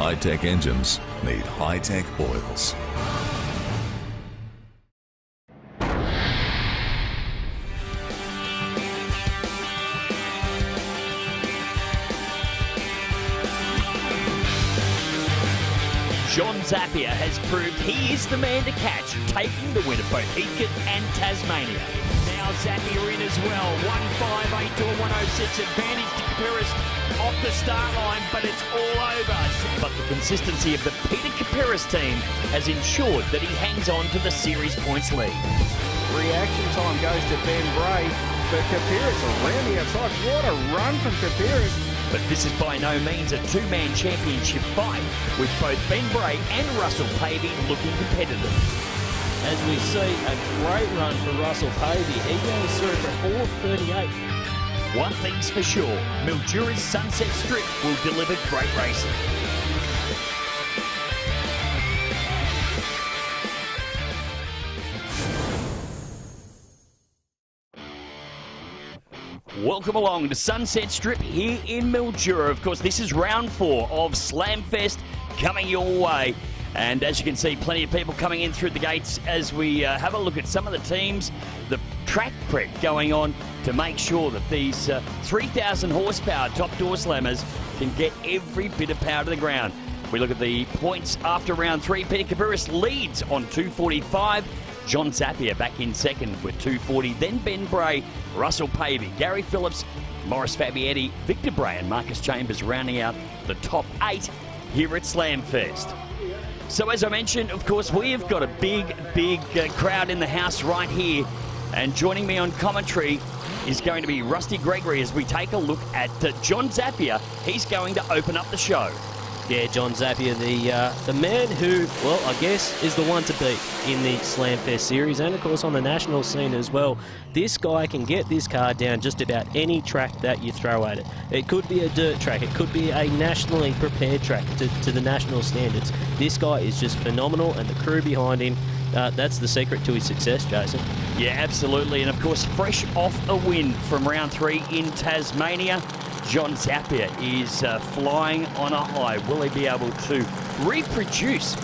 high-tech engines need high-tech oils. John Zappia has proved he is the man to catch, taking the win at both Heathcote and Tasmania. Now Zappia in as well, 158 to a 106 advantage to Capiris off the start line, but it's all over. But the consistency of the Peter Capiris team has ensured that he hangs on to the series points lead. Reaction time goes to Ben Bray, but Capiris around the outside. What a run from Capiris. But this is by no means a two-man championship fight, with both Ben Bray and Russell Pavey looking competitive. As we see, a great run for Russell Pavey. He goes through for 4:38. One thing's for sure, Mildura's Sunset Strip will deliver great racing. Welcome along to Sunset Strip here in Mildura. Of course, this is round 4 of Slamfest coming your way. And as you can see, plenty of people coming in through the gates as we have a look at some of the teams, the track prep going on to make sure that these 3,000 horsepower top Doorslammers can get every bit of power to the ground. We look at the points after round 3. Peter Capiris leads on 245. John Zappia back in second with 240. Then Ben Bray, Russell Pavey, Gary Phillips, Morris Fabietti, Victor Bray and Marcus Chambers rounding out the top 8 here at Slamfest. So as I mentioned, of course, we have got a big crowd in the house right here. And joining me on commentary is going to be Rusty Gregory as we take a look at John Zappia. He's going to open up the show. Yeah, John Zappia, the man who, well, I guess is the one to beat in the Slamfest series and, of course, on the national scene as well. This guy can get this car down just about any track that you throw at it. It could be a dirt track. It could be a nationally prepared track to the national standards. This guy is just phenomenal, and the crew behind him, that's the secret to his success, Jason. Yeah, absolutely. And, of course, fresh off a win from round 3 in Tasmania, John Zappia is flying on a high. Will he be able to reproduce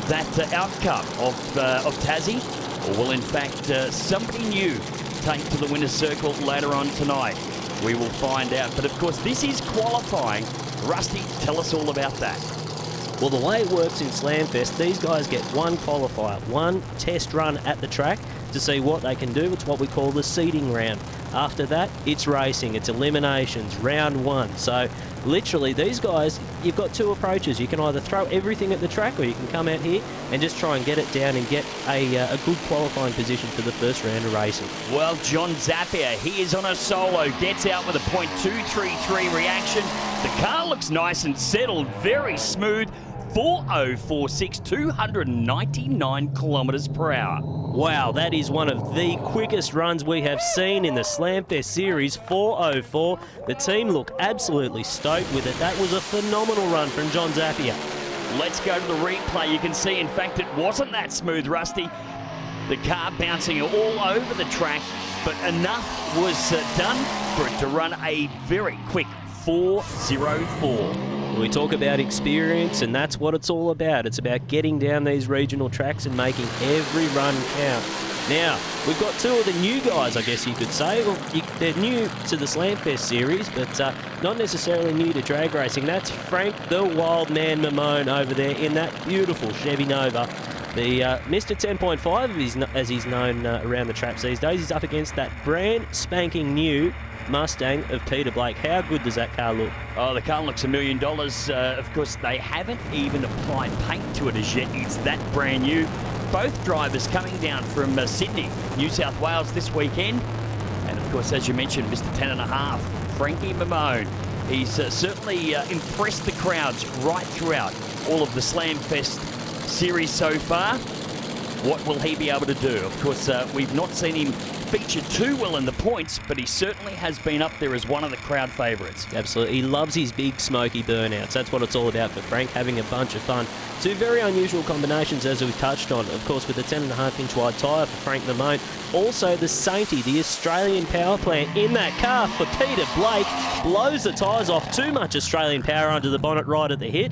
that outcome of Tassie? Or will, in fact, somebody new take to the winner's circle later on tonight? We will find out. But, of course, this is qualifying. Rusty, tell us all about that. Well, the way it works in Slamfest, these guys get one qualifier, one test run at the track to see what they can do. It's what we call the seeding round. After that, it's racing, it's eliminations, round 1. So literally these guys, you've got two approaches. You can either throw everything at the track, or you can come out here and just try and get it down and get a good qualifying position for the first round of racing. Well, John Zappia, he is on a solo, gets out with a .233 reaction. The car looks nice and settled, very smooth. 4046, 299 kilometres per hour. Wow, that is one of the quickest runs we have seen in the Slamfest series, 404. The team look absolutely stoked with it. That was a phenomenal run from John Zappia. Let's go to the replay. You can see, in fact, it wasn't that smooth, Rusty. The car bouncing all over the track, but enough was done for it to run a very quick 404. We talk about experience, and that's what it's all about. It's about getting down these regional tracks and making every run count. Now, we've got two of the new guys, I guess you could say. Well, they're new to the Slamfest series, but not necessarily new to drag racing. That's Frank the Wild Man Mamone over there in that beautiful Chevy Nova. The Mr. 10.5, as he's known around the traps these days, he's up against that brand spanking new Mustang of Peter Blake. How good does that car look? Oh, the car looks $1 million. Of course, they haven't even applied paint to it as yet. It's that brand new. Both drivers coming down from Sydney, New South Wales this weekend. And of course, as you mentioned, Mr. 10.5, Frankie Mamone. He's certainly impressed the crowds right throughout all of the Slamfest series so far. What will he be able to do? Of course, we've not seen him feature too well in the points, but he certainly has been up there as one of the crowd favourites. Absolutely. He loves his big smoky burnouts. That's what it's all about for Frank, having a bunch of fun. Two very unusual combinations, as we touched on, of course, with the 10.5-inch wide tyre for Frank Mamone. Also, the Sainty, the Australian power plant in that car for Peter Blake. Blows the tyres off. Too much Australian power under the bonnet right at the hit.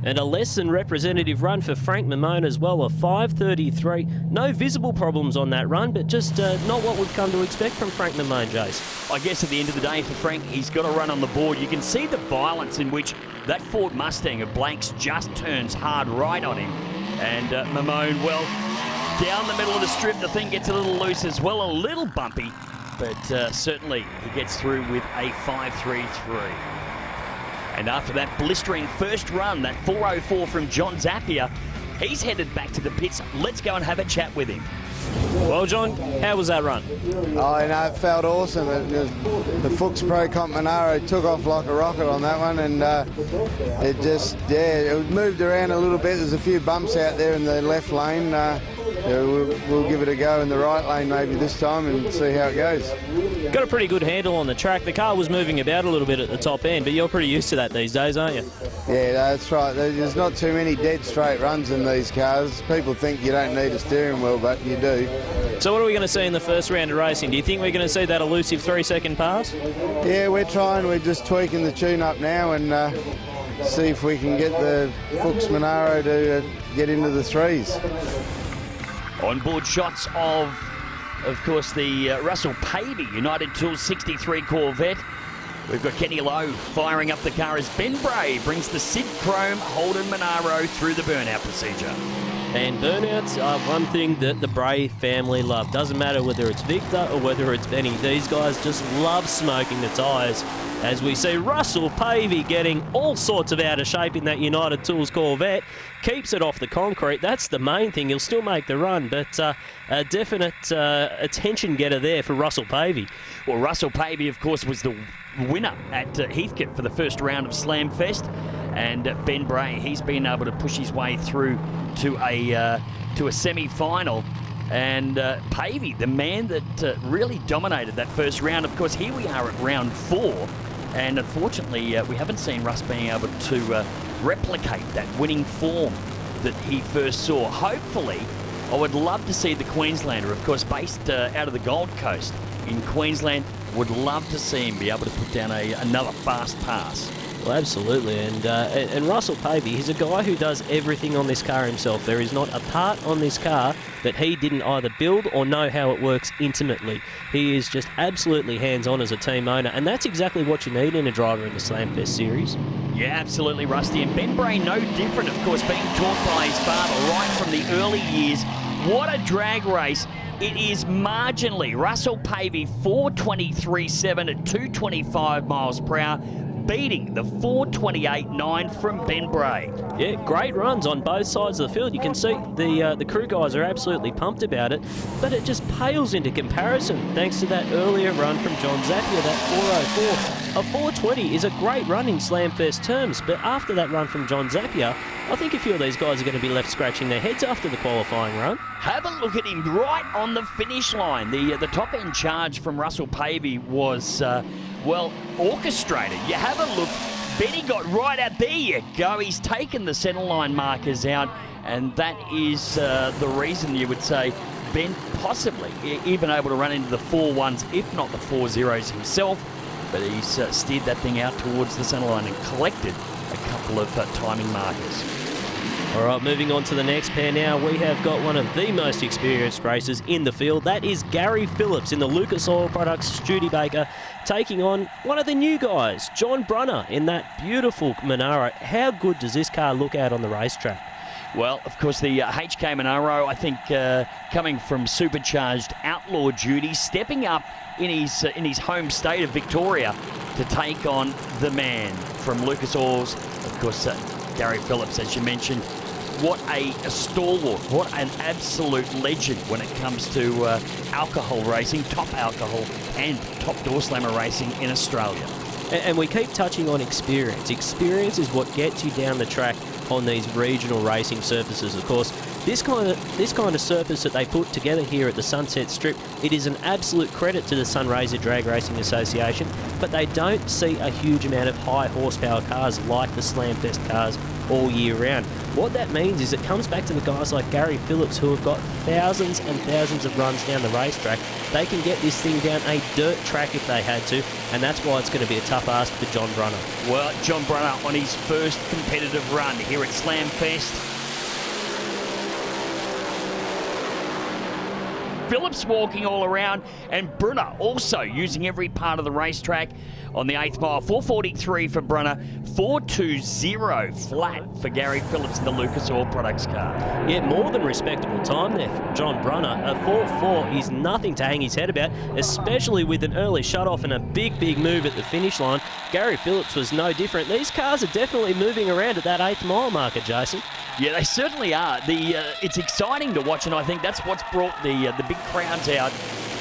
And a less than representative run for Frank Mamone as well, a 5:33. No visible problems on that run, but just not what we've come to expect from Frank Mamone, Jace. I guess at the end of the day for Frank, he's got to run on the board. You can see the violence in which that Ford Mustang of Blanks just turns hard right on him. And Mamone, well, down the middle of the strip, the thing gets a little loose as well, a little bumpy, but certainly he gets through with a 5:33. And after that blistering first run, that 4:04 from John Zappia, he's headed back to the pits. Let's go and have a chat with him. Well, John, how was that run? Oh, you know, it felt awesome. The Fuchs Pro Comp Monaro took off like a rocket on that one, and it just, it moved around a little bit. There's a few bumps out there in the left lane. We'll give it a go in the right lane maybe this time and see how it goes. Got a pretty good handle on the track. The car was moving about a little bit at the top end, but you're pretty used to that these days, aren't you? Yeah, that's right. There's not too many dead straight runs in these cars. People think you don't need a steering wheel, but you do. So what are we going to see in the first round of racing? Do you think we're going to see that elusive 3-second pass? Yeah, we're trying. We're just tweaking the tune-up now and see if we can get the Fuchs Monaro to get into the threes. On-board shots of course, the Russell Pavey United Tools 63 Corvette. We've got Kenny Lowe firing up the car as Ben Bray brings the Sid Chrome Holden Monaro through the burnout procedure. And burnouts are one thing that the Bray family love. Doesn't matter whether it's Victor or whether it's Benny. These guys just love smoking the tyres. As we see Russell Pavey getting all sorts of out of shape in that United Tools Corvette. Keeps it off the concrete. That's the main thing. He'll still make the run, but a definite attention getter there for Russell Pavey. Well, Russell Pavey, of course, was the winner at Heathcote for the first round of Slamfest. And Ben Bray, he's been able to push his way through to a semi-final. And Pavey, the man that really dominated that first round. Of course, here we are at round 4. And unfortunately, we haven't seen Russ being able to replicate that winning form that he first saw. Hopefully, I would love to see the Queenslander, of course, based out of the Gold Coast in Queensland, would love to see him be able to put down another fast pass. Well, absolutely, and Russell Pavey, he's a guy who does everything on this car himself. There is not a part on this car that he didn't either build or know how it works intimately. He is just absolutely hands-on as a team owner, and that's exactly what you need in a driver in the Slamfest series. Yeah, absolutely, Rusty. And Ben Bray, no different, of course, being taught by his father right from the early years. What a drag race. It is marginally. Russell Pavey, 4:23.7 at 225 miles per hour, beating the 4:28.9 from Ben Bray. Yeah, great runs on both sides of the field. You can see the crew guys are absolutely pumped about it, but it just pales into comparison thanks to that earlier run from John Zappia, that 4:04. A 4:20 is a great run in Slamfest terms, but after that run from John Zappia, I think a few of these guys are going to be left scratching their heads after the qualifying run. Have a look at him right on the finish line. The top-end charge from Russell Pavey was, well, orchestrated. You have a look. Benny got right out. There you go. He's taken the centerline markers out, and that is the reason you would say Ben possibly even able to run into the 4-1s, if not the 4-0s himself. But he's steered that thing out towards the centerline and collected a couple of timing markers. All right, moving on to the next pair now. We have got one of the most experienced racers in the field. That is Gary Phillips in the Lucas Oil Products Studebaker, taking on one of the new guys, John Brunner, in that beautiful Monaro. How good does this car look out on the racetrack? Well, of course, the HK Monaro, I think, coming from supercharged outlaw duty, stepping up in his home state of Victoria to take on the man from Lucas Oils, of course, Gary Phillips, as you mentioned. What a stalwart, what an absolute legend when it comes to alcohol racing, top alcohol and top Doorslammer racing in Australia. And we keep touching on experience. Experience is what gets you down the track on these regional racing surfaces. Of course, this kind of surface that they put together here at the Sunset Strip, it is an absolute credit to the Sunraysia Drag Racing Association, but they don't see a huge amount of high horsepower cars like the Slamfest cars all year round. What that means is it comes back to the guys like Gary Phillips, who have got thousands and thousands of runs down the racetrack. They can get this thing down a dirt track if they had to, and that's why it's going to be a tough ask for John Brunner. Well, John Brunner on his first competitive run here at Slamfest. Phillips walking all around, and Brunner also using every part of the racetrack on the 8th mile. 4:43 for Brunner, 4:20 flat for Gary Phillips in the Lucas Oil Products car. Yeah, more than respectable time there for John Brunner. A 4.4 is nothing to hang his head about, especially with an early shut-off and a big, big move at the finish line. Gary Phillips was no different. These cars are definitely moving around at that 8th mile marker, Jason. Yeah, they certainly are. It's exciting to watch, and I think that's what's brought the big crowds out.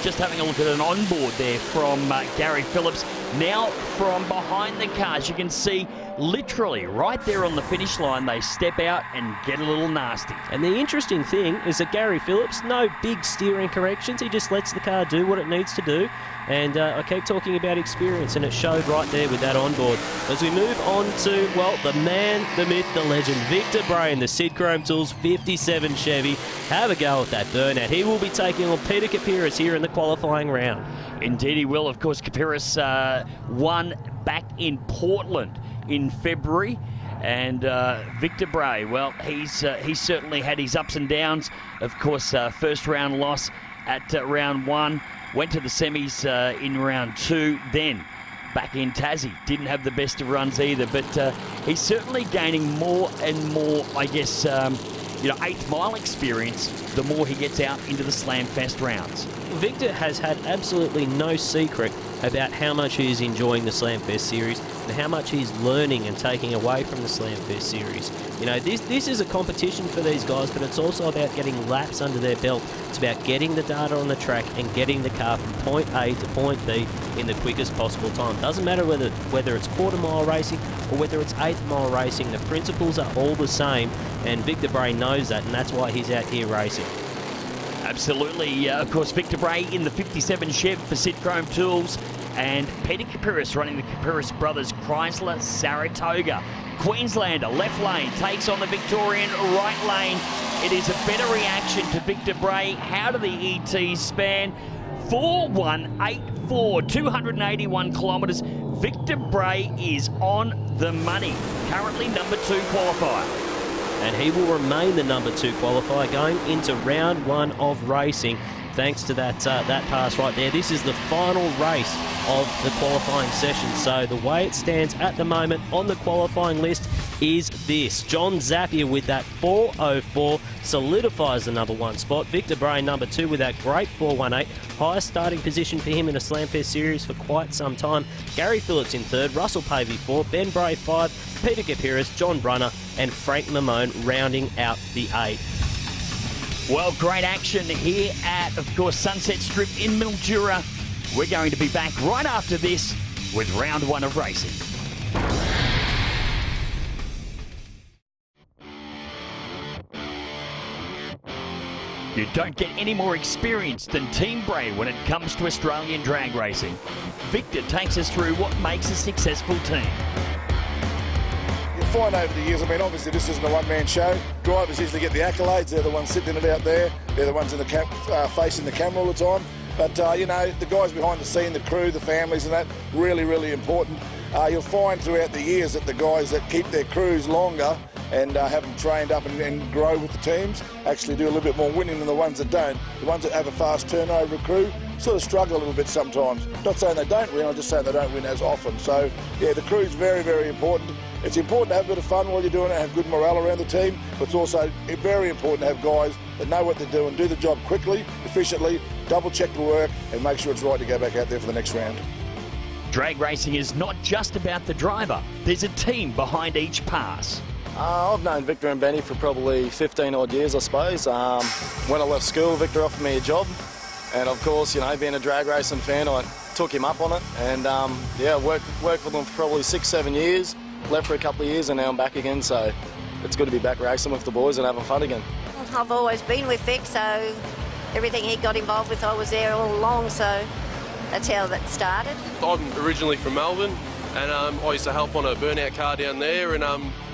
Just having a look at an onboard there from Gary Phillips. Now from behind the cars, you can see literally right there on the finish line, they step out and get a little nasty. And the interesting thing is that Gary Phillips, no big steering corrections. He just lets the car do what it needs to do. And I keep talking about experience, and it showed right there with that onboard. As we move on to, well, the man, the myth, the legend, Victor Bray in the Sid Chrome Tools 57 Chevy. Have a go at that burnout. He will be taking on Peter Kapiris here in the qualifying round. Indeed he will. Of course, Kapiris won back in Portland in February. And Victor Bray, well, he's certainly had his ups and downs. Of course, first round loss at round 1. Went to the semis in round 2, then back in Tassie. Didn't have the best of runs either, but he's certainly gaining more and more, I guess, 8th mile experience the more he gets out into the Slamfest rounds. Victor has had absolutely no secret about how much he is enjoying the Slamfest series and how much he's learning and taking away from the Slamfest series. You know, this is a competition for these guys, but it's also about getting laps under their belt. It's about getting the data on the track and getting the car from point A to point B in the quickest possible time. Doesn't matter whether it's quarter mile racing or whether it's 8th mile racing, the principles are all the same, and Victor Bray knows that, and that's why he's out here racing. Absolutely. Of course, Victor Bray in the 57 Chev for Sid Chrome Tools, and Peter Kapiris running the Kapiris Brothers Chrysler Saratoga. Queenslander, left lane, takes on the Victorian right lane. It is a better reaction to Victor Bray. How do the ETs span? 4:184, 281 kilometres. Victor Bray is on the money. Currently number 2 qualifier. And he will remain the number 2 qualifier going into round 1 of racing, thanks to that pass right there. This is the final race of the qualifying session. So the way it stands at the moment on the qualifying list is this. John Zapier with that 4.04 solidifies the number 1 spot. Victor Bray number 2 with that great 4.18. Highest starting position for him in a Slamfest series for quite some time. Gary Phillips in 3rd, Russell Pavey 4th, Ben Bray 5, Peter Kapiris, John Brunner and Frank Mamone rounding out the 8. Well, great action here at, of course, Sunset Strip in Mildura. We're going to be back right after this with round 1 of racing. You don't get any more experience than Team Bray when it comes to Australian drag racing. Victor takes us through what makes a successful team. You'll find over the years, I mean, obviously this isn't a one-man show. Drivers usually get the accolades. They're the ones sitting in it out there. They're the ones in the facing the camera all the time. But, the guys behind the scene, the crew, the families and that, really, really important. You'll find throughout the years that the guys that keep their crews longer and have them trained up and grow with the teams actually do a little bit more winning than the ones that don't. The ones that have a fast turnover of crew sort of struggle a little bit sometimes. Not saying they don't win, I'm just saying they don't win as often. So, yeah, the crew's very, very important. It's important to have a bit of fun while you're doing it and have good morale around the team, but it's also very important to have guys that know what they're doing, do the job quickly, efficiently, double-check the work and make sure it's right to go back out there for the next round. Drag racing is not just about the driver. There's a team behind each pass. I've known Victor and Benny for probably 15 odd years, I suppose. When I left school, Victor offered me a job. And of course, being a drag racing fan, I took him up on it. And worked for them for probably 6-7 years. Left for a couple of years and now I'm back again. So it's good to be back racing with the boys and having fun again. I've always been with Vic, so everything he got involved with, I was there all along. So that's how that started. I'm originally from Melbourne. And I used to help on a burnout car down there, and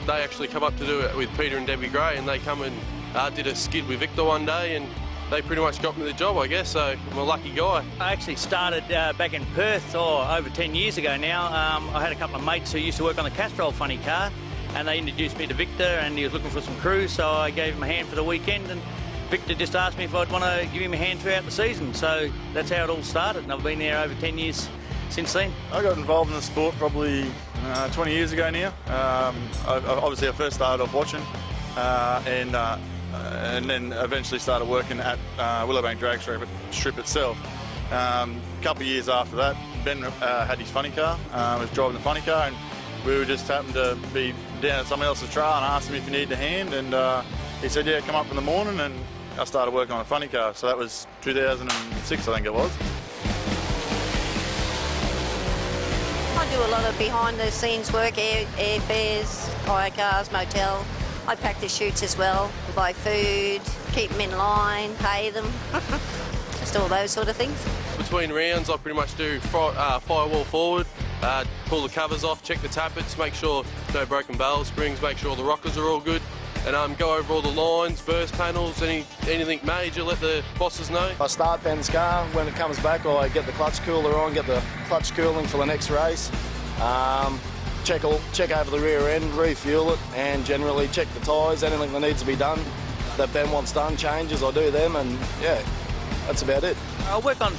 they actually come up to do it with Peter and Debbie Gray, and they come and did a skid with Victor one day, and they pretty much got me the job, I guess, so I'm a lucky guy. I actually started back in Perth over 10 years ago now. I had a couple of mates who used to work on the Castrol funny car, and they introduced me to Victor, and he was looking for some crew, so I gave him a hand for the weekend, and Victor just asked me if I'd want to give him a hand throughout the season, so that's how it all started, and I've been there over 10 years since then. I got involved in the sport probably 20 years ago now. Obviously I first started off watching, and then eventually started working at Willowbank Drag Strip itself. A couple of years after that, Ben had his funny car, was driving the funny car, and we were just happened to be down at someone else's trail and asked him if he needed a hand, and he said, yeah, come up in the morning, and I started working on a funny car. So that was 2006, I think it was. I do a lot of behind-the-scenes work, airfares, hire cars, motel. I pack the shoots as well, buy food, keep them in line, pay them, just all those sort of things. Between rounds, I pretty much do firewall forward, pull the covers off, check the tappets, make sure no broken barrel springs, make sure the rockers are all good, and go over all the lines, burst panels, anything major, let the bosses know. I start Ben's car. When it comes back, I get the clutch cooler on, get the clutch cooling for the next race. Check over the rear end, refuel it, and generally check the tyres, anything that needs to be done that Ben wants done, changes, I do them, and yeah, that's about it. I work on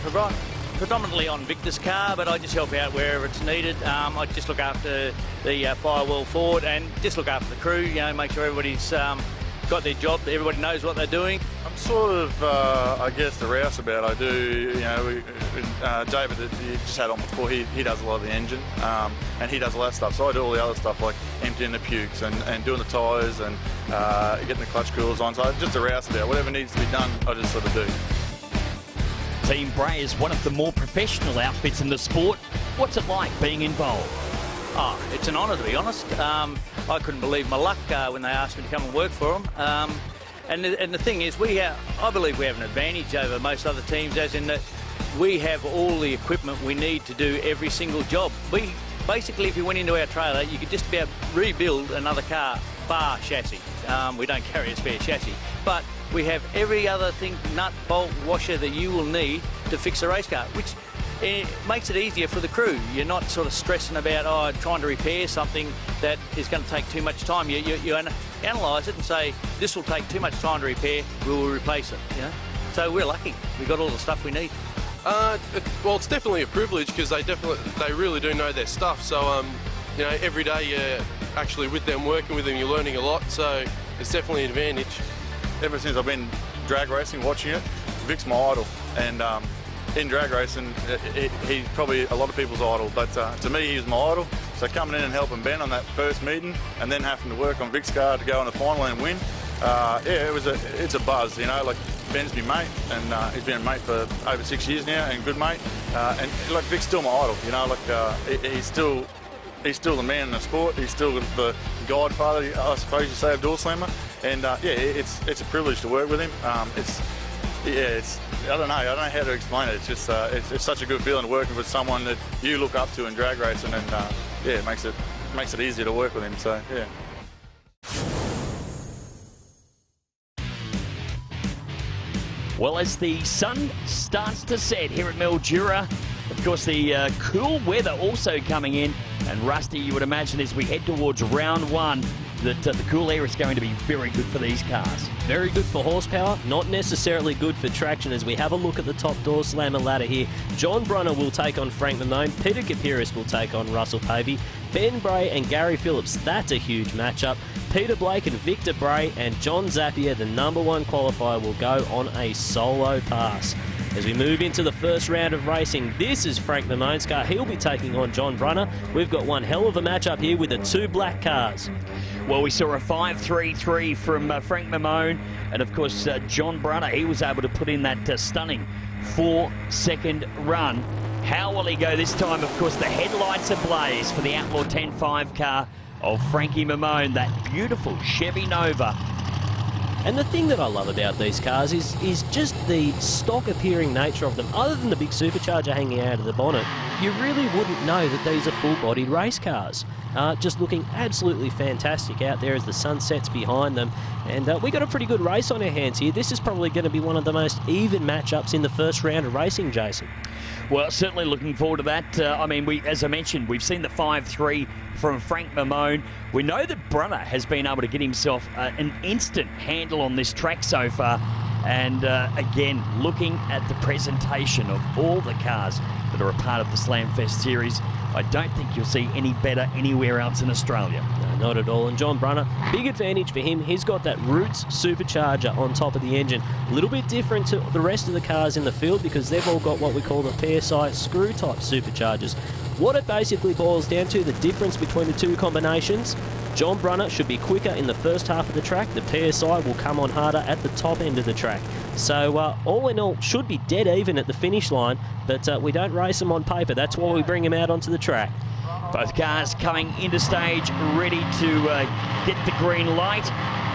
predominantly on Victor's car, but I just help out wherever it's needed. I just look after the firewall forward and just look after the crew, you know, make sure everybody's got their job, everybody knows what they're doing. I'm sort of, I guess, the rouseabout. I do, you know, David, you just had on before, he does a lot of the engine, and he does all that stuff. So I do all the other stuff like emptying the pukes and doing the tyres and getting the clutch coolers on. So I'm just a rouseabout. Whatever needs to be done, I just sort of do. Team Bray is one of the more professional outfits in the sport. What's it like being involved? Oh, it's an honour, to be honest. I couldn't believe my luck when they asked me to come and work for them. And the thing is, I believe we have an advantage over most other teams, as in that we have all the equipment we need to do every single job. Basically, if you went into our trailer, you could just about rebuild another car, bar chassis. We don't carry a spare chassis, but we have every other thing, nut, bolt, washer that you will need to fix a race car, which makes it easier for the crew. You're not sort of stressing about trying to repair something that is going to take too much time. You analyse it and say, this will take too much time to repair, we will replace it, you know? So we're lucky, we've got all the stuff we need. Well, it's definitely a privilege because they really do know their stuff. So, you know, every day you're actually with them, working with them, you're learning a lot. So it's definitely an advantage. Ever since I've been drag racing, watching it, Vic's my idol. And in drag racing, he's probably a lot of people's idol, but to me, he's my idol. So coming in and helping Ben on that first meeting, and then having to work on Vic's car to go in the final and win, yeah, it's a buzz, you know. Like Ben's my mate, and he's been a mate for over 6 years now, and good mate. And like Vic's still my idol, you know. Like he's still the man in the sport. He's still the godfather, I suppose you say, of Doorslammer. And yeah, it's a privilege to work with him. I don't know how to explain it. It's just it's such a good feeling working with someone that you look up to in drag racing, and yeah, it makes it easier to work with him. So yeah. Well, as the sun starts to set here at Mildura, of course the cool weather also coming in, and Rusty, you would imagine as we head towards round one that the cool air is going to be very good for these cars. Very good for horsepower, not necessarily good for traction. As we have a look at the top Doorslammer ladder here, John Brunner will take on Frank Mamone, Peter Kapiris will take on Russell Pavey, Ben Bray and Gary Phillips, that's a huge matchup. Peter Blake and Victor Bray and John Zapier, the #1 qualifier, will go on a solo pass. As we move into the first round of racing, this is Frank Mamone's car. He'll be taking on John Brunner. We've got one hell of a matchup here with the two black cars. Well, we saw a 5.33 from Frank Mamone, and of course John Brunner, he was able to put in that stunning 4-second run. How will he go this time? Of course, the headlights ablaze for the Outlaw 10.5 car of Frankie Mamone, that beautiful Chevy Nova. And the thing that I love about these cars is just the stock appearing nature of them. Other than the big supercharger hanging out of the bonnet, you really wouldn't know that these are full-bodied race cars. Just looking absolutely fantastic out there as the sun sets behind them. And we got a pretty good race on our hands here. This is probably going to be one of the most even matchups in the first round of racing, Jason. Well, certainly looking forward to that. I mean, as I mentioned, we've seen the 5-3 from Frank Mamone. We know that Brunner has been able to get himself an instant handle on this track so far. And again, looking at the presentation of all the cars that are a part of the Slamfest series, I don't think you'll see any better anywhere else in Australia. No, not at all. And John Brunner, big advantage for him. He's got that Roots supercharger on top of the engine. A little bit different to the rest of the cars in the field because they've all got what we call the PSI screw type superchargers. What it basically boils down to, the difference between the two combinations, John Brunner should be quicker in the first half of the track. The PSI will come on harder at the top end of the track. So all in all, should be dead even at the finish line, but we don't race them on paper. That's why we bring them out onto the track. Both cars coming into stage, ready to get the green light.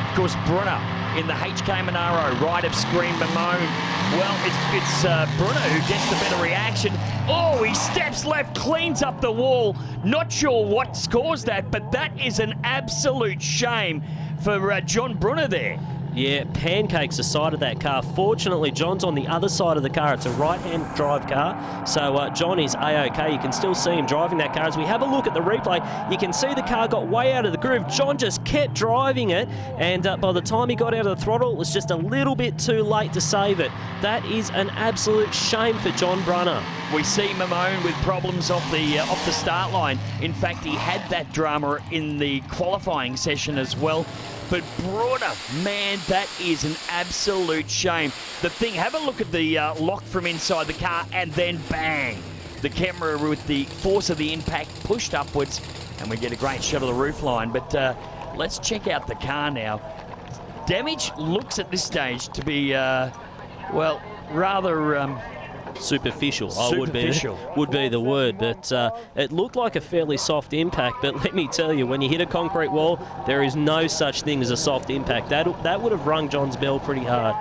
Of course, Brunner in the HK Monaro, right of screen Mamone. Well, it's Brunner who gets the better reaction. Oh, he steps left, cleans up the wall. Not sure what's caused that, but that is an absolute shame for John Brunner there. Yeah, pancakes the side of that car. Fortunately, John's on the other side of the car. It's a right-hand drive car, so John is A-OK. You can still see him driving that car. As we have a look at the replay, you can see the car got way out of the groove. John just kept driving it, and by the time he got out of the throttle, it was just a little bit too late to save it. That is an absolute shame for John Brunner. We see Mamone with problems off the start line. In fact, he had that drama in the qualifying session as well. But Brunner, man, that is an absolute shame. The thing, have a look at the lock from inside the car, and then bang! The camera with the force of the impact pushed upwards, and we get a great shot of the roofline. But let's check out the car now. Damage looks at this stage to be, well, rather... superficial, superficial. would be the word, but it looked like a fairly soft impact. But let me tell you, when you hit a concrete wall, there is no such thing as a soft impact. That would have rung John's bell pretty hard.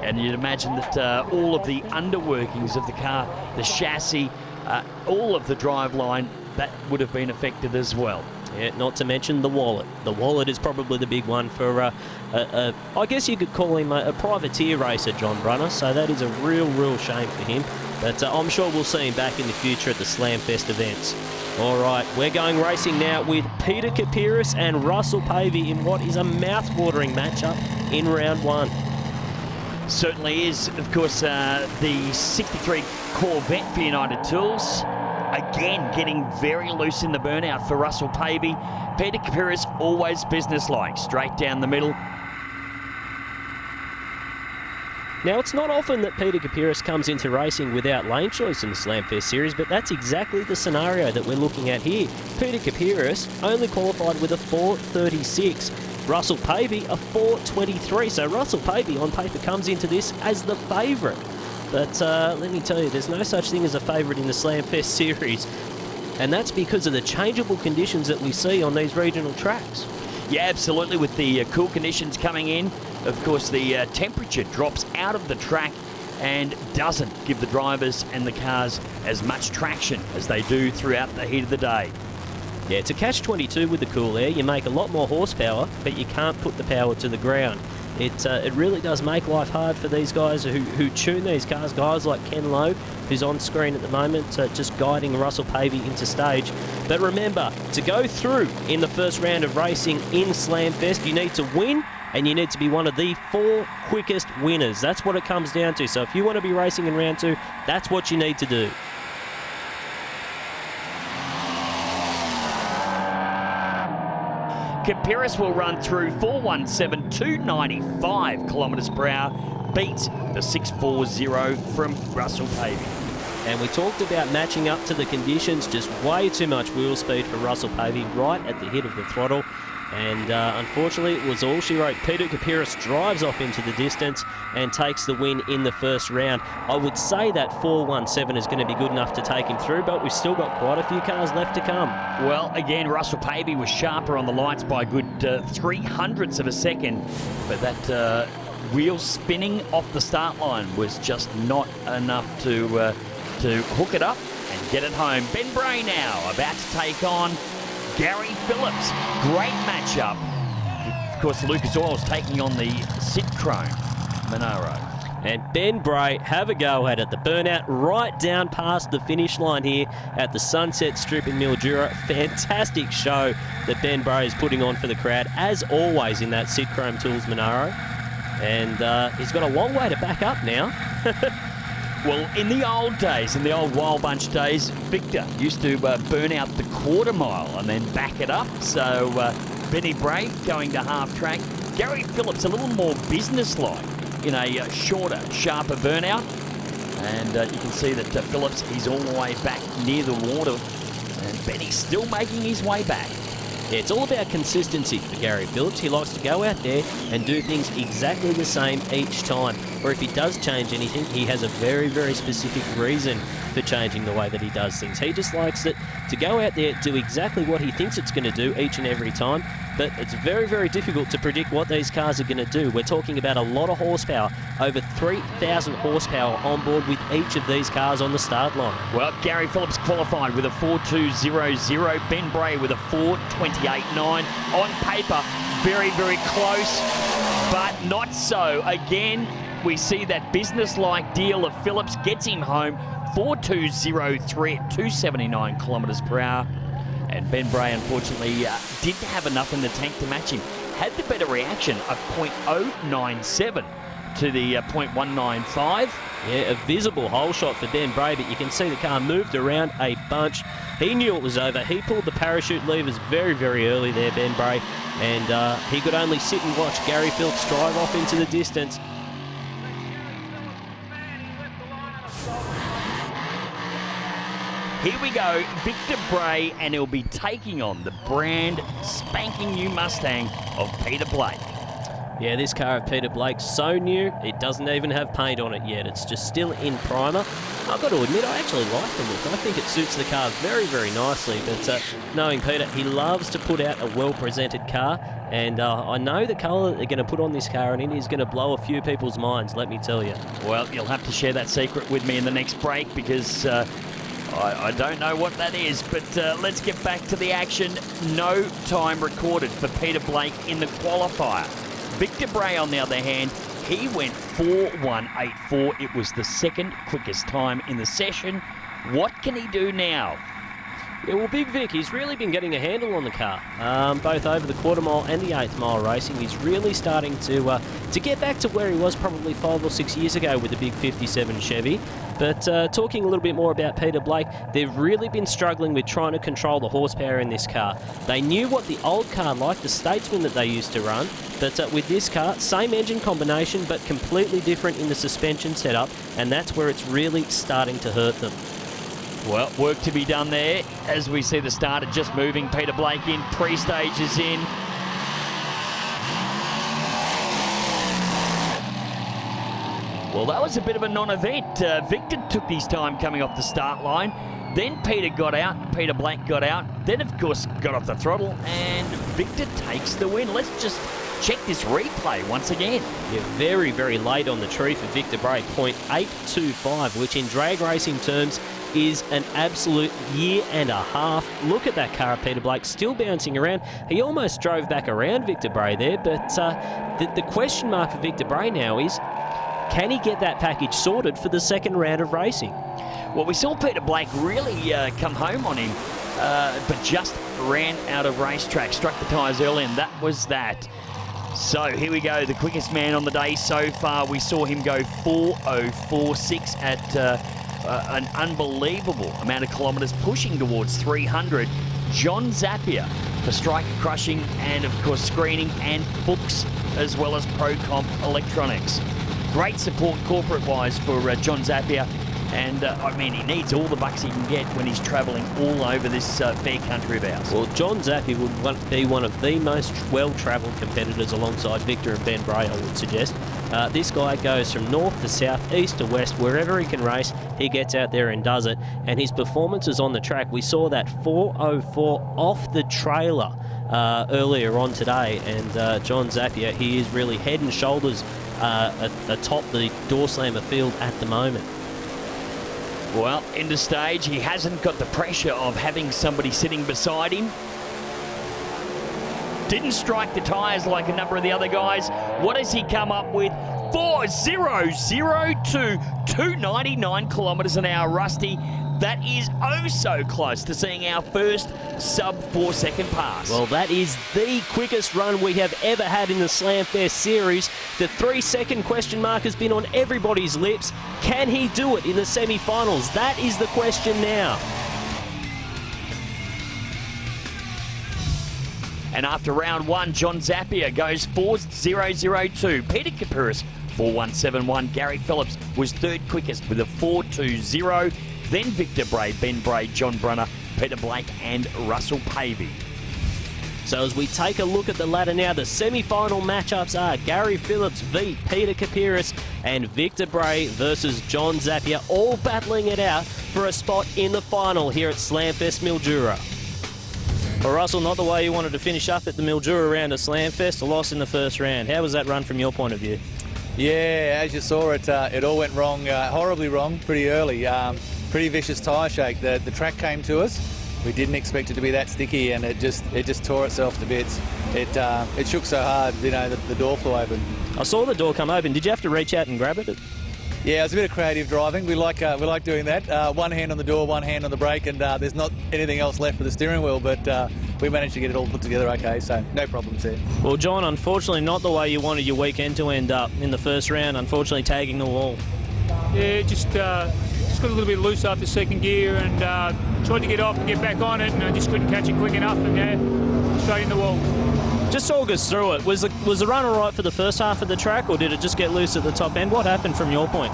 And you'd imagine that all of the underworkings of the car, the chassis, all of the driveline, that would have been affected as well. Yeah, not to mention the wallet. The wallet is probably the big one for, I guess you could call him a privateer racer, John Brunner. So that is a real shame for him. But I'm sure we'll see him back in the future at the Slamfest events. All right, we're going racing now with Peter Kapiris and Russell Pavey in what is a mouth-watering matchup in round one. Certainly is. Of course, the 63 Corvette for United Tools. Again, getting very loose in the burnout for Russell Pavey. Peter Kapiris, always businesslike, straight down the middle. Now, it's not often that Peter Kapiris comes into racing without lane choice in the Slamfest series, but that's exactly the scenario that we're looking at here. Peter Kapiris only qualified with a 4.36. Russell Pavey, a 4.23. So Russell Pavey, on paper, comes into this as the favourite. But let me tell you, there's no such thing as a favourite in the Slamfest series. And that's because of the changeable conditions that we see on these regional tracks. Yeah, absolutely. With the cool conditions coming in, of course, the temperature drops out of the track and doesn't give the drivers and the cars as much traction as they do throughout the heat of the day. Yeah, it's a catch-22 with the cool air. You make a lot more horsepower, but you can't put the power to the ground. It really does make life hard for these guys who tune these cars. Guys like Ken Lowe, who's on screen at the moment, just guiding Russell Pavey into stage. But remember, to go through in the first round of racing in Slamfest, you need to win, and you need to be one of the 4 quickest winners. That's what it comes down to. So if you want to be racing in round 2, that's what you need to do. Kapiris will run through 417, 295 kilometres per hour, beat the 640 from Russell Pavey. And we talked about matching up to the conditions, just way too much wheel speed for Russell Pavey right at the hit of the throttle. And unfortunately, it was all she wrote. Peter Kapiris drives off into the distance and takes the win in the first round. I would say that 4.17 is going to be good enough to take him through, but we've still got quite a few cars left to come. Well, again, Russell Pavey was sharper on the lights by a good 300ths of a second, but that wheel spinning off the start line was just not enough to hook it up and get it home. Ben Bray now about to take on Gary Phillips. Great matchup. Of course, Lucas Oil's taking on the Sid Chrome Monaro. And Ben Bray have a go at it. The burnout right down past the finish line here at the Sunset Strip in Mildura. Fantastic show that Ben Bray is putting on for the crowd, as always in that Sid Chrome Tools Monaro. And he's got a long way to back up now. Well, in the old days, in the old Wild Bunch days, Victor used to burn out the quarter mile and then back it up. So Benny Bray going to half track. Gary Phillips a little more businesslike in a shorter, sharper burnout. And you can see that Phillips, he's all the way back near the water. And Benny's still making his way back. Yeah, it's all about consistency for Gary Phillips. He likes to go out there and do things exactly the same each time. Or if he does change anything, he has a very, very specific reason for changing the way that he does things. He just likes it to go out there, do exactly what he thinks it's going to do each and every time. But it's very, very difficult to predict what these cars are going to do. We're talking about a lot of horsepower, over 3,000 horsepower on board with each of these cars on the start line. Well, Gary Phillips qualified with a 4.200. Ben Bray with a 4.28.9. On paper, very, very close, but not so. Again, we see that business-like deal of Phillips gets him home. 4.203 at 279 kilometres per hour. And Ben Bray, unfortunately, didn't have enough in the tank to match him. Had the better reaction of 0.097 to the 0.195. Yeah, a visible hole shot for Ben Bray, but you can see the car moved around a bunch. He knew it was over. He pulled the parachute levers very, very early there, Ben Bray, and he could only sit and watch Gary Phillips drive off into the distance. Here we go, Victor Bray, and he'll be taking on the brand spanking new Mustang of Peter Blake. Yeah, this car of Peter Blake's so new, it doesn't even have paint on it yet. It's just still in primer. I've got to admit, I actually like the look. I think it suits the car very, very nicely. But knowing Peter, he loves to put out a well-presented car. And I know the colour that they're going to put on this car, and it is going to blow a few people's minds, let me tell you. Well, you'll have to share that secret with me in the next break, because I don't know what that is, but let's get back to the action. No time recorded for Peter Blake in the qualifier. Victor Bray, on the other hand, he went 4.184. It was the second quickest time in the session. What can he do now? Yeah, well, Big Vic, he's really been getting a handle on the car, both over the quarter mile and the 8th mile racing. He's really starting to get back to where he was probably 5 or 6 years ago with the big 57 Chevy. But talking a little bit more about Peter Blake, they've really been struggling with trying to control the horsepower in this car. They knew what the old car liked, the Statesman that they used to run, but with this car, same engine combination, but completely different in the suspension setup, and that's where it's really starting to hurt them. Well, work to be done there as we see the starter just moving. Peter Blake in, pre-stages in. Well, that was a bit of a non-event. Victor took his time coming off the start line. Then Peter got out, Peter Blake got out. Then, of course, got off the throttle, and Victor takes the win. Let's just check this replay once again. Yeah, very, very late on the tree for Victor Bray, 0.825, which in drag racing terms is an absolute year and a half. Look at that car of Peter Blake still bouncing around. He almost drove back around Victor Bray there, but the question mark for Victor Bray now is, can he get that package sorted for the second round of racing? Well, we saw Peter Blake really come home on him, but just ran out of racetrack, struck the tyres early, and that was that. So here we go, the quickest man on the day so far. We saw him go 4.046 at an unbelievable amount of kilometres, pushing towards 300. John Zapier for striker crushing and, of course, screening, and Fuchs, as well as Procomp Electronics. Great support corporate-wise for John Zapier. And, I mean, he needs all the bucks he can get when he's travelling all over this fair country of ours. Well, John Zappia would be one of the most well-travelled competitors alongside Victor and Ben Bray, I would suggest. This guy goes from north to south, east to west, wherever he can race, he gets out there and does it. And his performances on the track, we saw that 4:04 off the trailer earlier on today. And John Zappia, he is really head and shoulders atop the Doorslammer field at the moment. Well, into stage, he hasn't got the pressure of having somebody sitting beside him. Didn't strike the tyres like a number of the other guys. What has he come up with? 4:002, 299 kilometres an hour, Rusty. That is oh so close to seeing our first sub 4 second pass. Well, that is the quickest run we have ever had in the Slamfest series. The 3 second question mark has been on everybody's lips. Can he do it in the semi-finals? That is the question now. And after round one, John Zappia goes 4:002. Peter Kapiris, 4:171. Gary Phillips was third quickest with a 4:20. Then Victor Bray, Ben Bray, John Brunner, Peter Blake and Russell Pavey. So as we take a look at the ladder now, the semi-final matchups are Gary Phillips v Peter Kapiris and Victor Bray versus John Zappia, all battling it out for a spot in the final here at Slamfest Mildura. Well, Russell, not the way you wanted to finish up at the Mildura round of Slamfest, a loss in the first round. How was that run from your point of view? Yeah, as you saw it, it all went wrong, horribly wrong, pretty early. Pretty vicious tyre shake. The track came to us. We didn't expect it to be that sticky, and it just tore itself to bits. It shook so hard, you know, the door flew open. I saw the door come open. Did you have to reach out and grab it? Yeah, it was a bit of creative driving. We like doing that. One hand on the door, one hand on the brake, and there's not anything else left for the steering wheel, but we managed to get it all put together okay, so no problems there. Well, John, unfortunately not the way you wanted your weekend to end up in the first round, unfortunately tagging the wall. Yeah, just got a little bit loose after second gear and tried to get off and get back on it, and I just couldn't catch it quick enough, and yeah, straight in the wall. Just talk us through it. Was the run all right for the first half of the track, or did it just get loose at the top end? What happened from your point?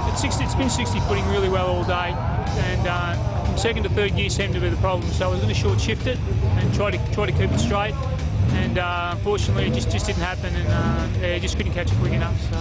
It's been 60 footing really well all day, and from second to third gear seemed to be the problem. So I was going to short shift it and try to keep it straight, and unfortunately it just didn't happen, and yeah, just couldn't catch it quick enough. So.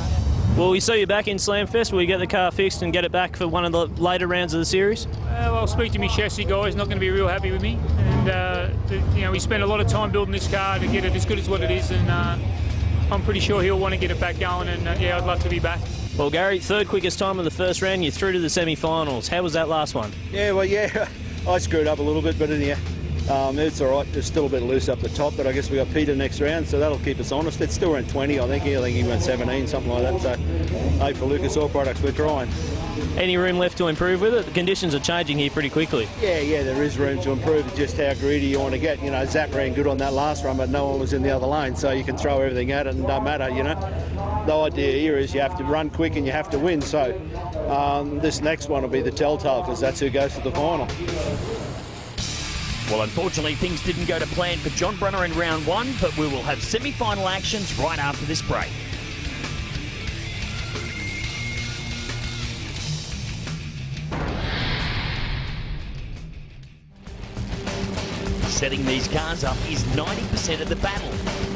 Will we see you back in Slamfest? Will you get the car fixed and get it back for one of the later rounds of the series? Well, I'll speak to my chassis guy. He's not going to be real happy with me. And, you know, we spent a lot of time building this car to get it as good as what it is. And I'm pretty sure he'll want to get it back going. And, yeah, I'd love to be back. Well, Gary, third quickest time of the first round. You're through to the semi-finals. How was that last one? Yeah, well, yeah, I screwed up a little bit, but anyhow, it's all right. There's still a bit loose up the top, but I guess we got Peter next round, so that'll keep us honest. It's still around 20, I think. I think he went 17, something like that. So, hey, for Lucas Oil Products, we're trying. Any room left to improve with it? The conditions are changing here pretty quickly. Yeah, there is room to improve. It's just how greedy you want to get. You know, Zap ran good on that last run, but no one was in the other lane, so you can throw everything at it and it don't matter, you know. The idea here is you have to run quick and you have to win, so this next one will be the telltale, because that's who goes to the final. Well, unfortunately, things didn't go to plan for John Brunner in round one, but we will have semi-final actions right after this break. Setting these cars up is 90% of the battle.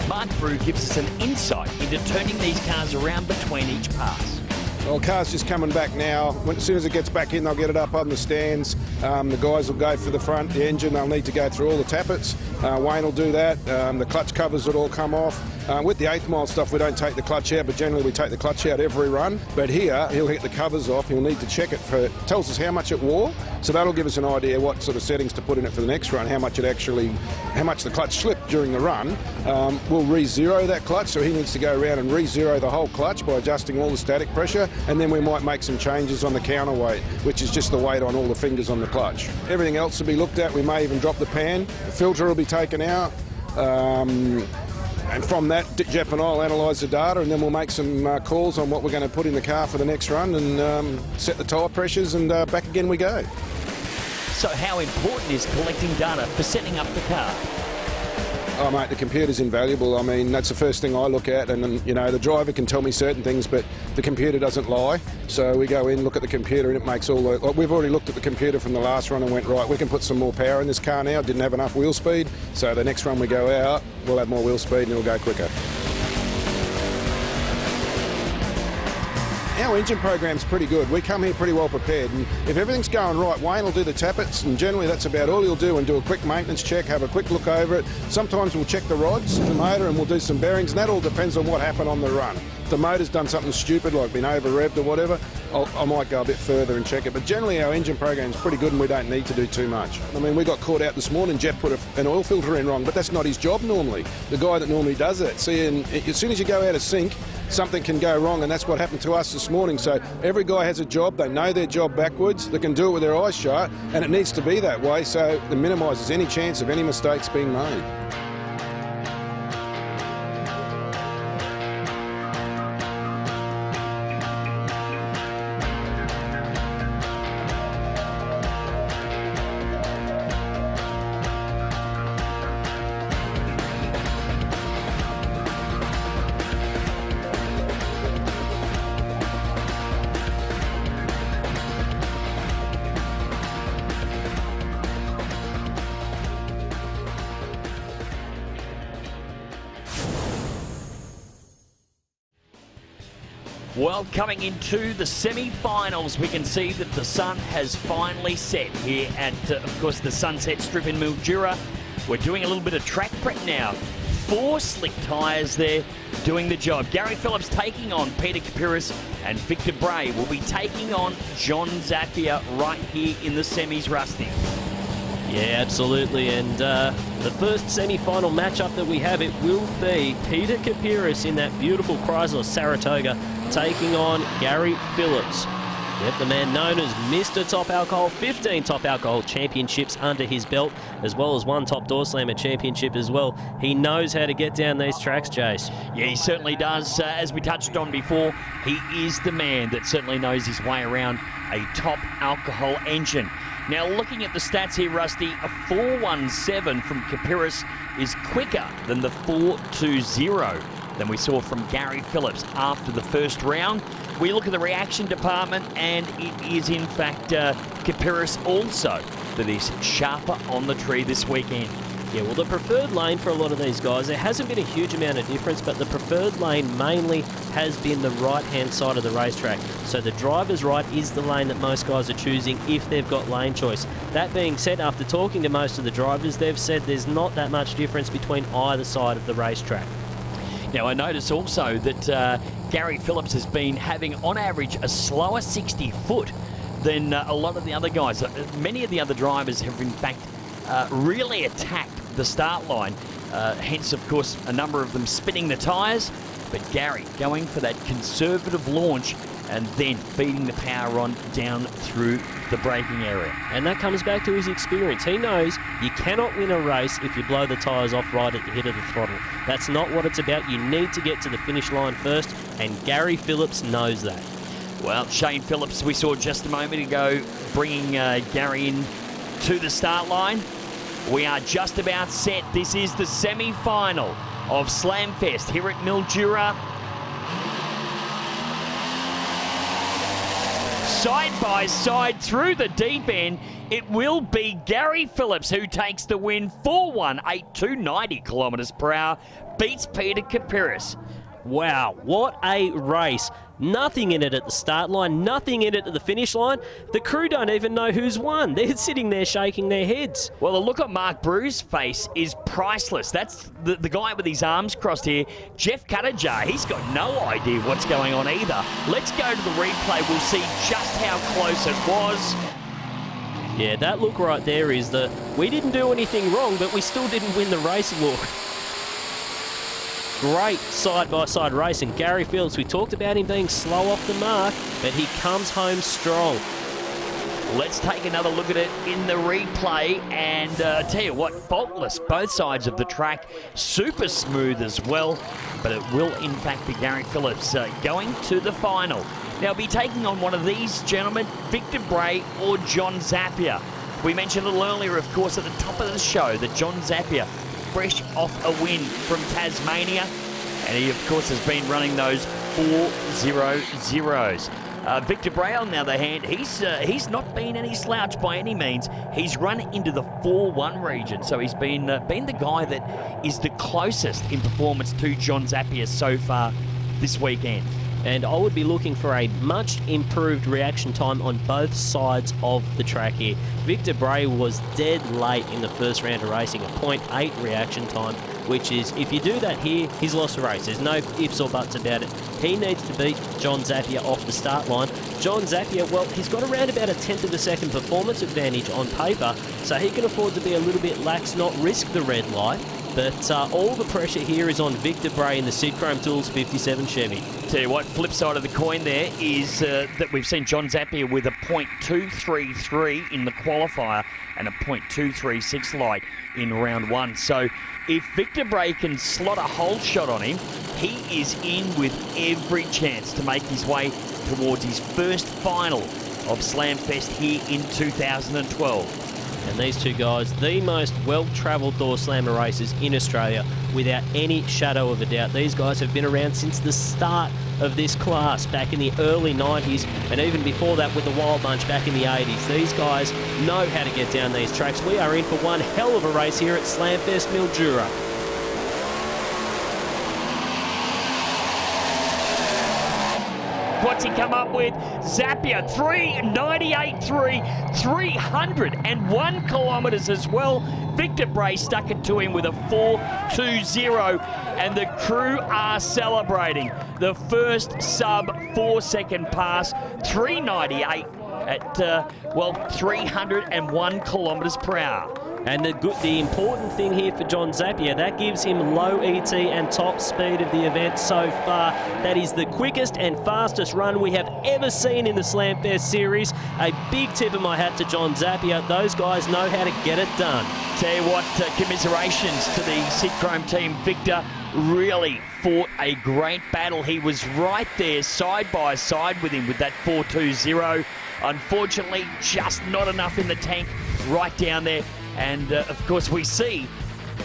Mark Brew gives us an insight into turning these cars around between each pass. Well, car's just coming back now. As soon as it gets back in, they'll get it up on the stands. The guys will go for the front, the engine. They'll need to go through all the tappets. Wayne will do that. The clutch covers will all come off. With the 8th mile stuff, we don't take the clutch out, but generally we take the clutch out every run. But here, he'll get the covers off. He'll need to check it for. Tells us how much it wore, so that'll give us an idea what sort of settings to put in it for the next run. How much the clutch slipped during the run. We'll re-zero that clutch, so he needs to go around and re-zero the whole clutch by adjusting all the static pressure, and then we might make some changes on the counterweight, which is just the weight on all the fingers on the clutch. Everything else will be looked at. We may even drop the pan. The filter will be taken out. And from that, Jeff and I will analyse the data, and then we'll make some calls on what we're going to put in the car for the next run, and set the tyre pressures, and back again we go. So how important is collecting data for setting up the car? Oh, mate, the computer's invaluable. I mean, that's the first thing I look at, and you know, the driver can tell me certain things, but the computer doesn't lie. So we go in, look at the computer, and it makes all the... Like, we've already looked at the computer from the last run and went, right, we can put some more power in this car now. Didn't have enough wheel speed, so the next run we go out, we'll have more wheel speed and it'll go quicker. Our engine program's pretty good. We come here pretty well prepared, and if everything's going right, Wayne will do the tappets, and generally that's about all he'll do, and do a quick maintenance check, have a quick look over it. Sometimes we'll check the rods, the motor, and we'll do some bearings, and that all depends on what happened on the run. If the motor's done something stupid, like been over-revved or whatever, I might go a bit further and check it. But generally our engine program's pretty good, and we don't need to do too much. I mean, we got caught out this morning, Jeff put an oil filter in wrong, but that's not his job normally. The guy that normally does it. See, and as soon as you go out of sync, something can go wrong, and that's what happened to us this morning. So every guy has a job, they know their job backwards, they can do it with their eyes shut, and it needs to be that way so it minimises any chance of any mistakes being made. Well, coming into the semi-finals, we can see that the sun has finally set here at, of course, the Sunset Strip in Mildura. We're doing a little bit of track prep now. 4 slick tyres there doing the job. Gary Phillips taking on Peter Kapiris, and Victor Bray will be taking on John Zappia right here in the semis, Rusty. Yeah, absolutely. And the first semi-final matchup that we have, it will be Peter Kapiris in that beautiful Chrysler Saratoga taking on Gary Phillips. Yep, the man known as Mr. Top Alcohol, 15 Top Alcohol championships under his belt, as well as 1 Top Doorslammer championship as well. He knows how to get down these tracks, Jace. Yeah, he certainly does. As we touched on before, he is the man that certainly knows his way around a Top Alcohol engine. Now, looking at the stats here, Rusty, a 4.17 from Kapiris is quicker than the 4.20 than we saw from Gary Phillips after the first round. We look at the reaction department, and it is, in fact, Kapiris also that is sharper on the tree this weekend. Yeah, well, the preferred lane for a lot of these guys, there hasn't been a huge amount of difference, but the preferred lane mainly has been the right-hand side of the racetrack. So the driver's right is the lane that most guys are choosing if they've got lane choice. That being said, after talking to most of the drivers, they've said there's not that much difference between either side of the racetrack. Now, I notice also that Gary Phillips has been having, on average, a slower 60-foot than a lot of the other guys. Many of the other drivers have, in fact, really attacked the start line. Hence, of course, a number of them spinning the tyres. But Gary going for that conservative launch and then feeding the power on down through the braking area. And that comes back to his experience. He knows you cannot win a race if you blow the tyres off right at the hit of the throttle. That's not what it's about. You need to get to the finish line first, and Gary Phillips knows that. Well, Shane Phillips, we saw just a moment ago, bringing Gary in to the start line. We are just about set. This is the semi-final of Slamfest here at Mildura. Side by side through the deep end, it will be Gary Phillips who takes the win. 4.182, 90 kilometres per hour, beats Peter Kapiris. Wow, what a race. Nothing in it at the start line, nothing in it at the finish line. The crew don't even know who's won. They're sitting there shaking their heads. Well, the look at Mark Brew's face is priceless. That's the guy with his arms crossed here, Jeff Cuttajar. He's got no idea what's going on either. Let's go to the replay. We'll see just how close it was. Yeah, that look right there is the, we didn't do anything wrong, but we still didn't win the race look. Great side-by-side racing. Gary Phillips, we talked about him being slow off the mark, but he comes home strong. Let's take another look at it in the replay, and tell you what, faultless both sides of the track, super smooth as well, but it will in fact be Gary Phillips going to the final. Now, be taking on one of these gentlemen, Victor Bray or John Zappia. We mentioned a little earlier, of course, at the top of the show that John Zappia fresh off a win from Tasmania. And he, of course, has been running those 4.00s. Victor Bray, on the other hand, he's not been any slouch by any means. He's run into the 4.1 region, so he's been the guy that is the closest in performance to John Zappia so far this weekend. And I would be looking for a much improved reaction time on both sides of the track here. Victor Bray was dead late in the first round of racing, a 0.8 reaction time, which is, if you do that here, he's lost the race. There's no ifs or buts about it. He needs to beat John Zappia off the start line. John Zappia, well, he's got around about a 1/10 of a second performance advantage on paper, so he can afford to be a little bit lax, not risk the red light. But all the pressure here is on Victor Bray in the Sid Chrome Tools 57 Chevy. Tell you what, flip side of the coin there is that we've seen John Zappia with a .233 in the qualifier and a .236 light in round 1. So if Victor Bray can slot a whole shot on him, he is in with every chance to make his way towards his first final of Slamfest here in 2012. And these two guys, the most well-travelled Doorslammer racers in Australia, without any shadow of a doubt. These guys have been around since the start of this class, back in the early 90s, and even before that with the Wild Bunch back in the 80s. These guys know how to get down these tracks. We are in for one hell of a race here at Slamfest Mildura. What's he come up with? Zappia, 398.3, 301 kilometres as well. Victor Bray stuck it to him with a 4.20, and the crew are celebrating the first sub 4 second pass, 398 at, 301 kilometres per hour. And the important thing here for John Zappia, that gives him low ET and top speed of the event so far. That is the quickest and fastest run we have ever seen in the Slamfest series. A big tip of my hat to John Zappia. Those guys know how to get it done. Tell you what, commiserations to the Sid Chrome team. Victor really fought a great battle. He was right there side by side with him with that 4.20. Unfortunately, just not enough in the tank right down there. And, of course, we see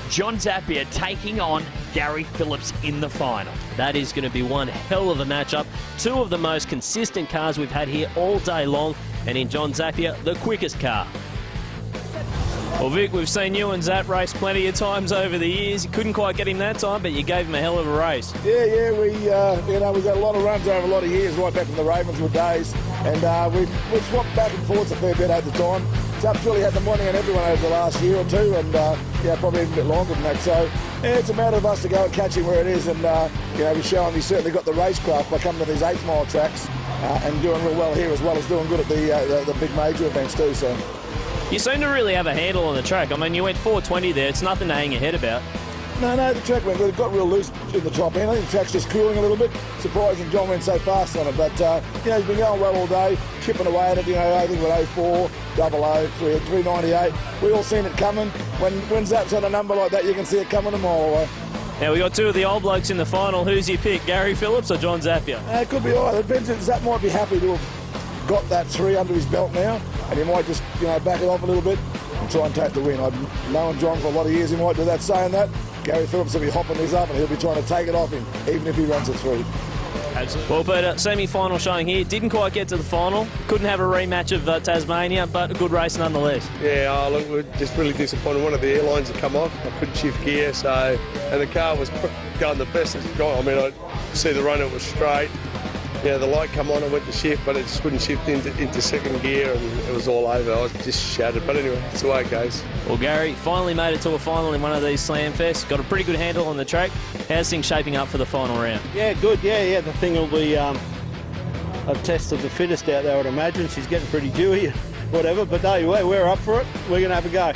John Zappia taking on Gary Phillips in the final. That is going to be one hell of a matchup. Two of the most consistent cars we've had here all day long. And in John Zappia, the quickest car. Well, Vic, we've seen you and Zapp race plenty of times over the years. You couldn't quite get him that time, but you gave him a hell of a race. Yeah, we've got a lot of runs over a lot of years, right back in the Ravenswood days. And we've swapped back and forth a fair bit over time. Zapp's really had the money on everyone over the last year or two, and probably even a bit longer than that. So it's a matter of us to go and catch him where it is, and we're showing he's certainly got the racecraft by coming to these 8 mile tracks and doing real well here, as well as doing good at the big major events too. So you seem to really have a handle on the track. I mean, you went 4.20 there. It's nothing to hang your head about. No, the track went good. It got real loose in the top end. I think the track's just cooling a little bit. Surprising John went so fast on it. But, he's been going well all day, chipping away at it, I think with 04, 00, 398. We all seen it coming. When Zapp's on a number like that, you can see it coming a mile away. Now, we got two of the old blokes in the final. Who's your pick, Gary Phillips or John Zappia? It could be either. Zapp might be happy to have got that 3 under his belt now, and he might just, back it off a little bit and try and take the win. I've known John for a lot of years. He might do that. Saying that, Gary Phillips will be hopping this up and he'll be trying to take it off him, even if he runs it through. Absolutely. Well, but semi-final showing here. Didn't quite get to the final. Couldn't have a rematch of Tasmania, but a good race nonetheless. Yeah, look, we're just really disappointed. One of the airlines had come off. I couldn't shift gear, and the car was going the best it's gone. I mean, I see the run, it was straight. The light come on, I went to shift, but it just wouldn't shift into second gear, and it was all over. I was just shattered. But anyway, it's the way it goes. Well, Gary finally made it to a final in one of these Slamfests. Got a pretty good handle on the track. How's things shaping up for the final round? Yeah, good. Yeah. The thing will be a test of the fittest out there, I would imagine. She's getting pretty dewy, whatever. But no, we're up for it. We're going to have a go.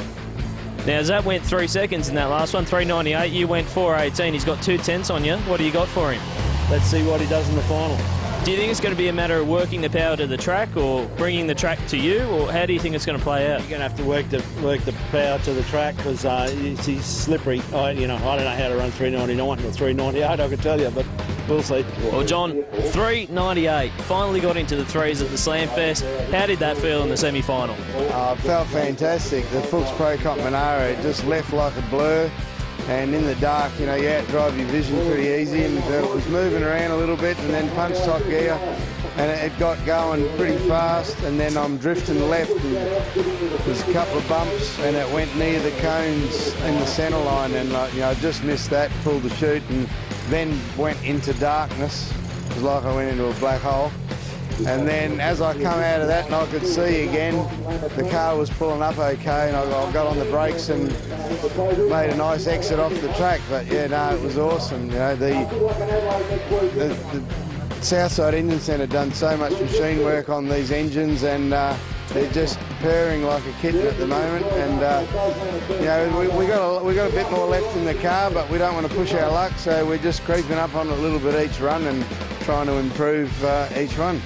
Now, Zapp went 3 seconds in that last one, 398. You went 418. He's got 2 tenths on you. What do you got for him? Let's see what he does in the final. Do you think it's going to be a matter of working the power to the track or bringing the track to you, or how do you think it's going to play out? You're going to have to work the power to the track because he's slippery. I don't know how to run 399 or 398, I can tell you, but we'll see. Well, John, 398, finally got into the threes at the Slamfest. How did that feel in the semi-final? It felt fantastic. The Fuchs Pro Comp Monaro just left like a blur. And in the dark, you outdrive your vision pretty easy, and it was moving around a little bit, and then punch top gear, and it got going pretty fast, and then I'm drifting left, and there's a couple of bumps, and it went near the cones in the centre line, and I just missed that, pulled the chute, and then went into darkness. It was like I went into a black hole. And then as I come out of that and I could see again, the car was pulling up okay, and I got on the brakes and made a nice exit off the track. But yeah, no, it was awesome. The Southside Engine Centre done so much machine work on these engines, and they're just purring like a kitten at the moment. And we got a bit more left in the car, but we don't want to push our luck, so we're just creeping up on a little bit each run and trying to improve each one.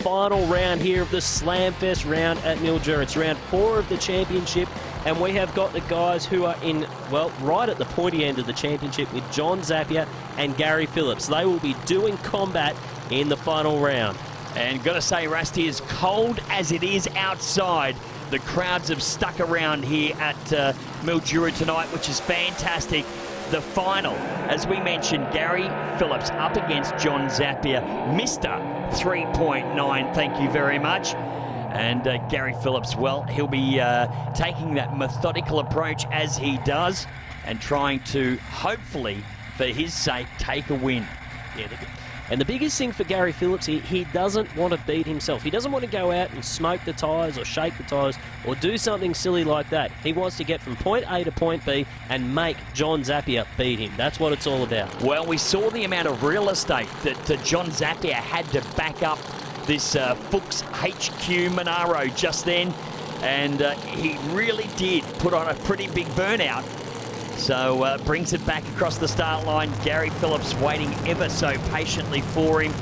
Final round here of the Slamfest round at Mildura. It's round 4 of the championship, and we have got the guys who are in, well, right at the pointy end of the championship with John Zappia and Gary Phillips. They will be doing combat in the final round. And got to say, Rusty, as cold as it is outside, the crowds have stuck around here at Mildura tonight, which is fantastic. The final, as we mentioned, Gary Phillips up against John Zappia, Mr. 3.9, thank you very much. And Gary Phillips, well, he'll be taking that methodical approach as he does and trying to, hopefully, for his sake, take a win. Yeah, and the biggest thing for Gary Phillips, he doesn't want to beat himself. He doesn't want to go out and smoke the tyres or shake the tyres or do something silly like that. He wants to get from point A to point B and make John Zappia beat him. That's what it's all about. Well, we saw the amount of real estate that John Zappia had to back up this Fuchs HQ Monaro just then, and he really did put on a pretty big burnout. So brings it back across the start line. Gary Phillips waiting ever so patiently for him.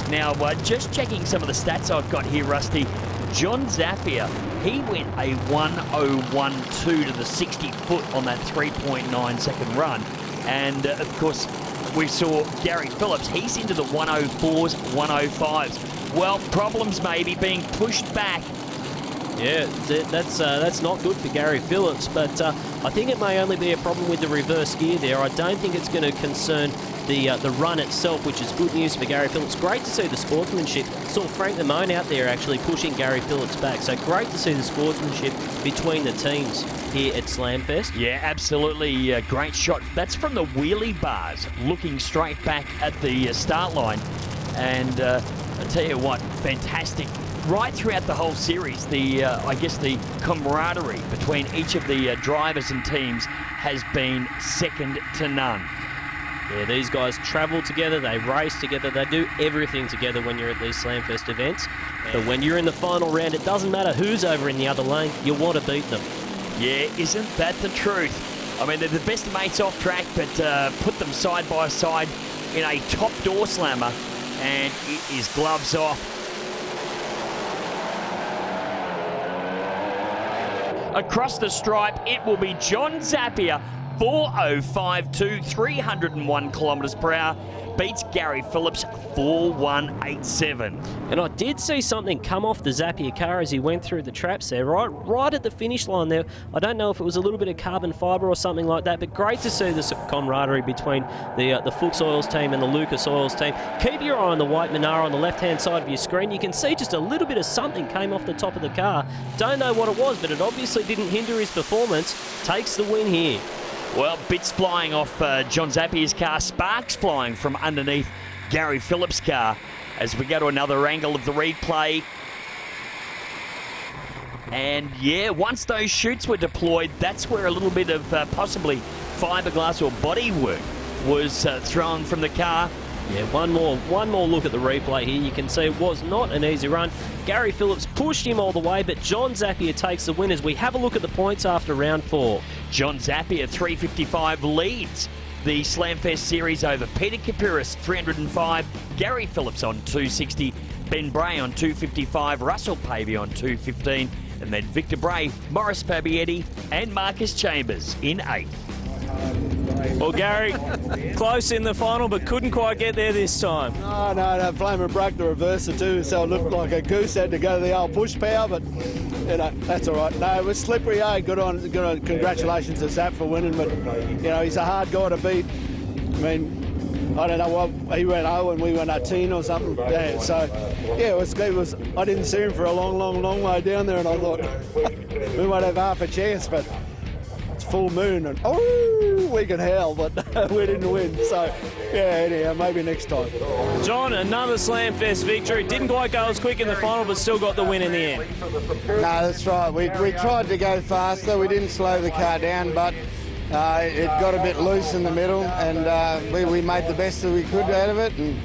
Now, just checking some of the stats I've got here, Rusty. John Zappia, he went a 1:01.2 to the 60 foot on that 3.9 second run. And of course, we saw Gary Phillips, he's into the 1:04s, 1:05s. Well, problems maybe being pushed back. Yeah, that's not good for Gary Phillips, but I think it may only be a problem with the reverse gear there. I don't think it's going to concern the run itself, which is good news for Gary Phillips. Great to see the sportsmanship. Saw Frank Lamone out there actually pushing Gary Phillips back, so great to see the sportsmanship between the teams here at Slamfest. Yeah, absolutely. Great shot. That's from the wheelie bars, looking straight back at the start line. And I tell you what, fantastic. Right throughout the whole series, I guess the camaraderie between each of the drivers and teams has been second to none. Yeah, these guys travel together, they race together, they do everything together when you're at these Slamfest events. But when you're in the final round, it doesn't matter who's over in the other lane, you want to beat them. Yeah, isn't that the truth? I mean, they're the best mates off track, but put them side by side in a top Doorslammer, and it is gloves off. Across the stripe, it will be John Zappia, 4:05.2, 301 kilometres per hour, beats Gary Phillips, 4:1.87. And I did see something come off the Zappia car as he went through the traps there, right at the finish line there. I don't know if it was a little bit of carbon fibre or something like that, but great to see the camaraderie between the Fuchs Oils team and the Lucas Oils team. Keep your eye on the white Monaro on the left-hand side of your screen. You can see just a little bit of something came off the top of the car. Don't know what it was, but it obviously didn't hinder his performance. Takes the win here. Well, bits flying off John Zappia's car, sparks flying from underneath Gary Phillips' car as we go to another angle of the replay. And yeah, once those chutes were deployed, that's where a little bit of possibly fiberglass or bodywork was thrown from the car. Yeah, one more look at the replay here. You can see it was not an easy run. Gary Phillips pushed him all the way, but John Zappia takes the win as we have a look at the points after round 4. John Zappia, 355, leads the Slamfest series over Peter Kapiris, 305, Gary Phillips on 260, Ben Bray on 255, Russell Pavey on 215, and then Victor Bray, Morris Fabietti, and Marcus Chambers in 8th. Well, Gary, close in the final, but couldn't quite get there this time. No, Flamer broke the reverser too, so it looked like a goose. Had to go to the old push power, but You know, that's all right. No, it was slippery, eh? Good on. Congratulations to Zap for winning, but, you know, he's a hard guy to beat. I mean, I don't know what, he went 0 and we went 10 or something. Yeah, so, yeah, it was, I didn't see him for a long way down there, and I thought, we might have half a chance, but it's full moon, and we can howl, but we didn't win. So, yeah, anyhow, maybe next time. John, another Slamfest victory. Didn't quite go as quick in the final, but still got the win in the end. No, that's right. We tried to go faster. We didn't slow the car down, but it got a bit loose in the middle, and we made the best that we could out of it. And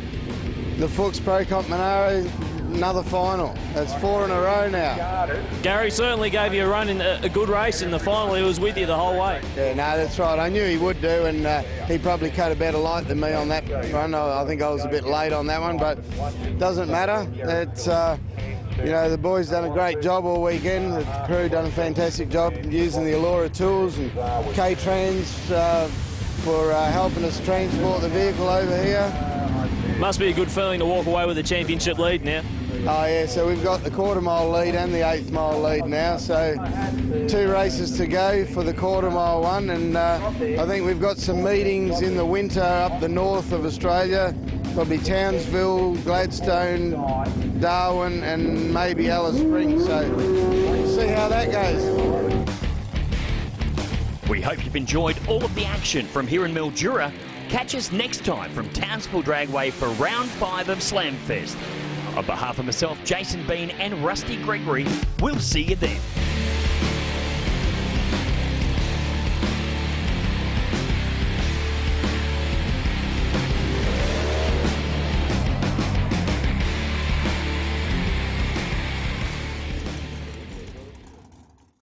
the Fuchs Pro Comp Monaro, another final. That's 4 in a row now. Gary certainly gave you a run in a good race in the final. He was with you the whole way. Yeah, no, that's right. I knew he would do, and he probably cut a better light than me on that run. I think I was a bit late on that one, but doesn't matter. It's you know, the boys done a great job all weekend. The crew done a fantastic job using the Allura tools, and K-Trans for helping us transport the vehicle over here. Must be a good feeling to walk away with a championship lead now. Oh yeah, so we've got the quarter-mile lead and the 8th mile lead now, so 2 races to go for the quarter-mile one, and I think we've got some meetings in the winter up the north of Australia, probably Townsville, Gladstone, Darwin, and maybe Alice Springs, so we'll see how that goes. We hope you've enjoyed all of the action from here in Mildura. Catch us next time from Townsville Dragway for round 5 of Slamfest. On behalf of myself, Jason Bean, and Rusty Gregory, we'll see you then.